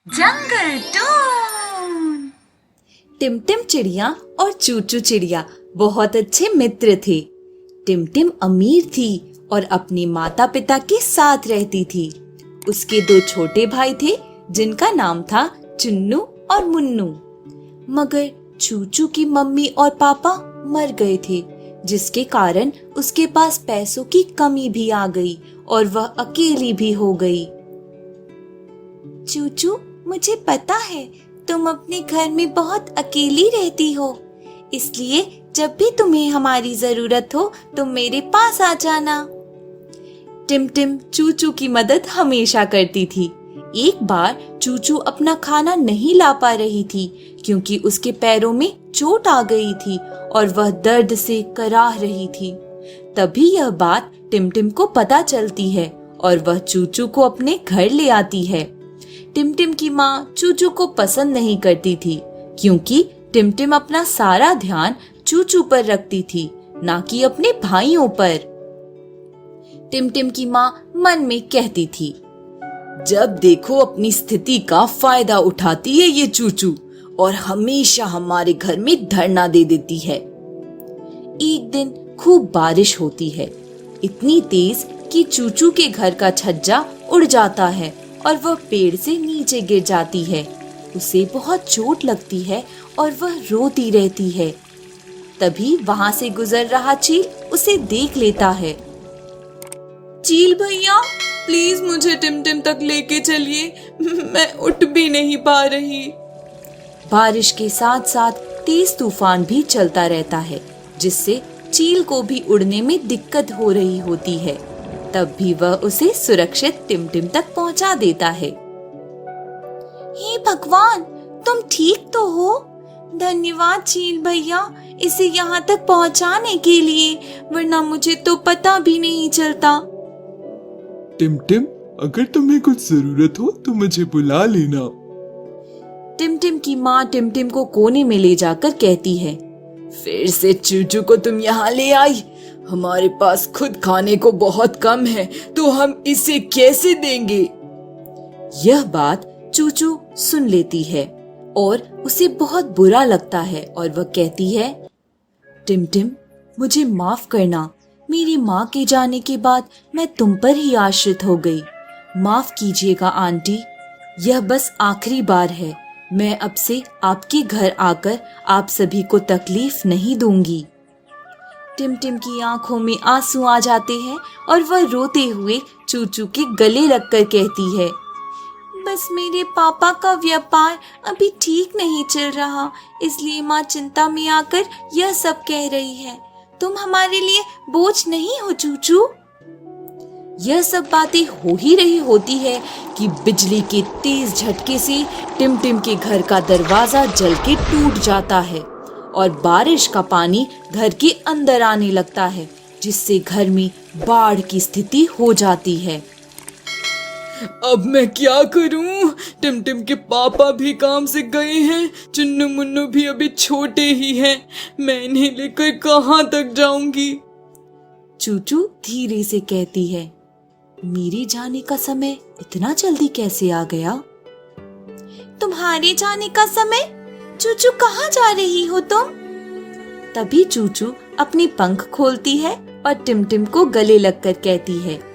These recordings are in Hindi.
जंगल टून। टिमटिम चिड़िया और चूचू चिड़िया बहुत अच्छे मित्र थे। टिमटिम अमीर थी और अपने माता पिता के साथ रहती थी। उसके दो छोटे भाई थे जिनका नाम था चुन्नू और मुन्नू। मगर चूचू की मम्मी और पापा मर गए थे, जिसके कारण उसके पास पैसों की कमी भी आ गई और वह अकेली भी हो गई। चूचू, मुझे पता है तुम अपने घर में बहुत अकेली रहती हो, इसलिए जब भी तुम्हें हमारी जरूरत हो तुम मेरे पास आ जाना। टिमटिम चूचू की मदद हमेशा करती थी। एक बार चूचू अपना खाना नहीं ला पा रही थी क्योंकि उसके पैरों में चोट आ गई थी और वह दर्द से कराह रही थी। तभी यह बात टिमटिम को पता चलती है और वह चूचू को अपने घर ले आती है। टिमटिम की माँ चूचू को पसंद नहीं करती थी क्योंकि टिमटिम अपना सारा ध्यान चूचू पर रखती थी, ना कि अपने भाइयों पर। टिमटिम की माँ मन में कहती थी, जब देखो अपनी स्थिति का फायदा उठाती है ये चूचू और हमेशा हमारे घर में धरना दे देती है। एक दिन खूब बारिश होती है, इतनी तेज कि चूचू के घर का छज्जा उड़ जाता है और वह पेड़ से नीचे गिर जाती है। उसे बहुत चोट लगती है और वह रोती रहती है। तभी वहां से गुजर रहा चील उसे देख लेता है। चील भैया, प्लीज मुझे टिमटिम तक लेके चलिए, मैं उठ भी नहीं पा रही। बारिश के साथ साथ तेज तूफान भी चलता रहता है, जिससे चील को भी उड़ने में दिक्कत हो रही होती है। तब भी वह उसे सुरक्षित टिमटिम तक पहुंचा देता है। हे भगवान, तुम ठीक तो हो? धन्यवाद चील भैया इसे यहाँ तक पहुँचाने के लिए, वरना मुझे तो पता भी नहीं चलता। टिमटिम, अगर तुम्हें कुछ जरूरत हो तो मुझे बुला लेना। टिमटिम की माँ टिमटिम को कोने में ले जाकर कहती है, फिर से चूचू को तुम यहाँ ले आई? हमारे पास खुद खाने को बहुत कम है, तो हम इसे कैसे देंगे? यह बात चूचू सुन लेती है और उसे बहुत बुरा लगता है और वह कहती है, टिमटिम, मुझे माफ करना। मेरी माँ के जाने के बाद मैं तुम पर ही आश्रित हो गई। माफ कीजिएगा आंटी, यह बस आखिरी बार है। मैं अब से आपके घर आकर आप सभी को तकलीफ नहीं दूंगी। टिमटिम की आंखों में आंसू आ जाते हैं और वह रोते हुए चूचू के गले लगकर कहती है, बस मेरे पापा का व्यापार अभी ठीक नहीं चल रहा, इसलिए माँ चिंता में आकर यह सब कह रही है। तुम हमारे लिए बोझ नहीं हो चूचू। यह सब बातें हो ही रही होती है कि बिजली के तेज झटके से टिमटिम के घर का दरवाजा जल के टूट जाता है और बारिश का पानी घर के अंदर आने लगता है, जिससे घर में बाढ़ की स्थिति हो जाती है। अब मैं क्या करूं? टिमटिम के पापा भी काम से गए हैं, चुन्नू मुन्नू भी अभी छोटे ही हैं, मैं इन्हें लेकर कहां तक जाऊंगी? चूचू धीरे से कहती है, मेरे जाने का समय इतना जल्दी कैसे आ गया? तुम्हारे जाने का समय? चूचू कहाँ जा रही हो तुम? तभी चूचू अपनी पंख खोलती है और टिमटिम को गले लगकर कहती है,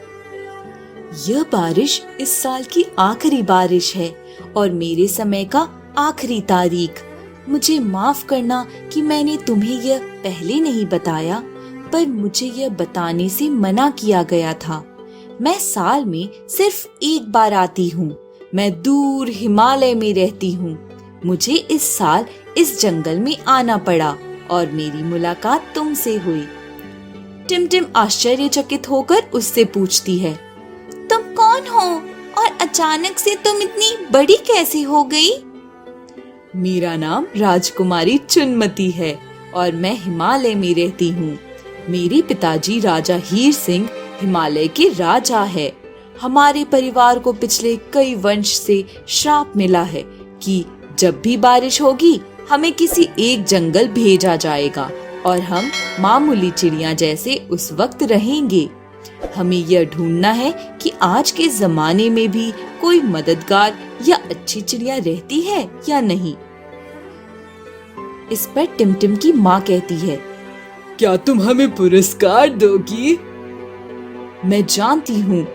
यह बारिश इस साल की आखिरी बारिश है और मेरे समय का आखिरी तारीख। मुझे माफ करना कि मैंने तुम्हें यह पहले नहीं बताया, पर मुझे यह बताने से मना किया गया था। मैं साल में सिर्फ एक बार आती हूँ। मैं दूर हिमालय में रहती हूँ। मुझे इस साल इस जंगल में आना पड़ा और मेरी मुलाकात तुमसे हुई। टिमटिम आश्चर्यचकित होकर उससे पूछती है, तुम कौन हो और अचानक से तुम इतनी बड़ी कैसे हो गई? मेरा नाम राजकुमारी चुनमती है और मैं हिमालय में रहती हूँ। मेरे पिताजी राजा हीर सिंह हिमालय के राजा है। हमारे परिवार को पिछले कई वंश से श्राप मिला है कि जब भी बारिश होगी हमें किसी एक जंगल भेजा जाएगा और हम मामूली चिड़िया जैसे उस वक्त रहेंगे। हमें यह ढूंढना है कि आज के जमाने में भी कोई मददगार या अच्छी चिड़िया रहती है या नहीं। इस पर टिमटिम की माँ कहती है, क्या तुम हमें पुरस्कार दोगी? मैं जानती हूँ,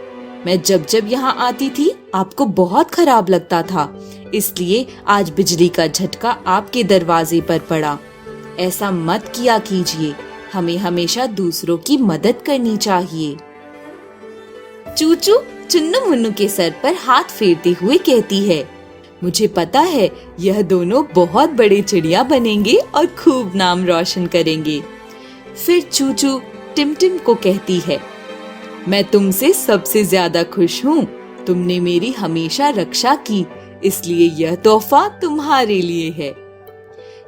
मैं जब जब यहाँ आती थी आपको बहुत खराब लगता था, इसलिए आज बिजली का झटका आपके दरवाजे पर पड़ा। ऐसा मत किया कीजिए, हमें हमेशा दूसरों की मदद करनी चाहिए। चूचू चुन्नू मुन्नू के सर पर हाथ फेरते हुए कहती है, मुझे पता है यह दोनों बहुत बड़े चिड़िया बनेंगे और खूब नाम रोशन करेंगे। फिर चूचू टिमटिम को कहती है, मैं तुमसे सबसे ज्यादा खुश हूँ, तुमने मेरी हमेशा रक्षा की, इसलिए यह तोहफा तुम्हारे लिए है।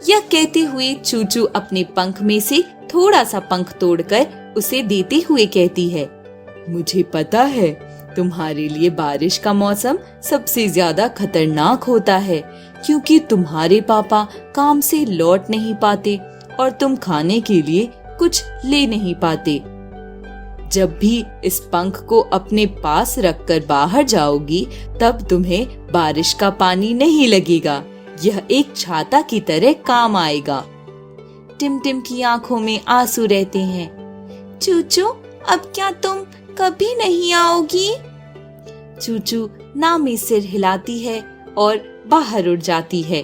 यह कहते हुए चूचू अपने पंख में से थोड़ा सा पंख तोड़कर उसे देते हुए कहती है, मुझे पता है तुम्हारे लिए बारिश का मौसम सबसे ज्यादा खतरनाक होता है, क्योंकि तुम्हारे पापा काम से लौट नहीं पाते और तुम खाने के लिए कुछ ले नहीं पाते। जब भी इस पंख को अपने पास रखकर बाहर जाओगी, तब तुम्हें बारिश का पानी नहीं लगेगा, यह एक छाता की तरह काम आएगा। टिमटिम की आंखों में आंसू रहते हैं। चूचू, अब क्या तुम कभी नहीं आओगी? चूचू ना में सिर हिलाती है और बाहर उड़ जाती है।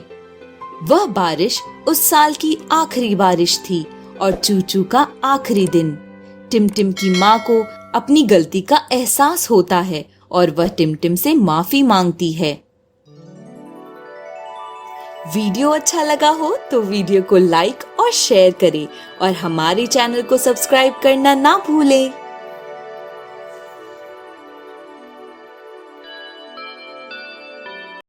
वह बारिश उस साल की आखिरी बारिश थी और चूचू का आखिरी दिन। टिमटिम की माँ को अपनी गलती का एहसास होता है और वह टिमटिम से माफी मांगती है। वीडियो अच्छा लगा हो तो वीडियो को लाइक और शेयर करें और हमारे चैनल को सब्सक्राइब करना ना भूलें।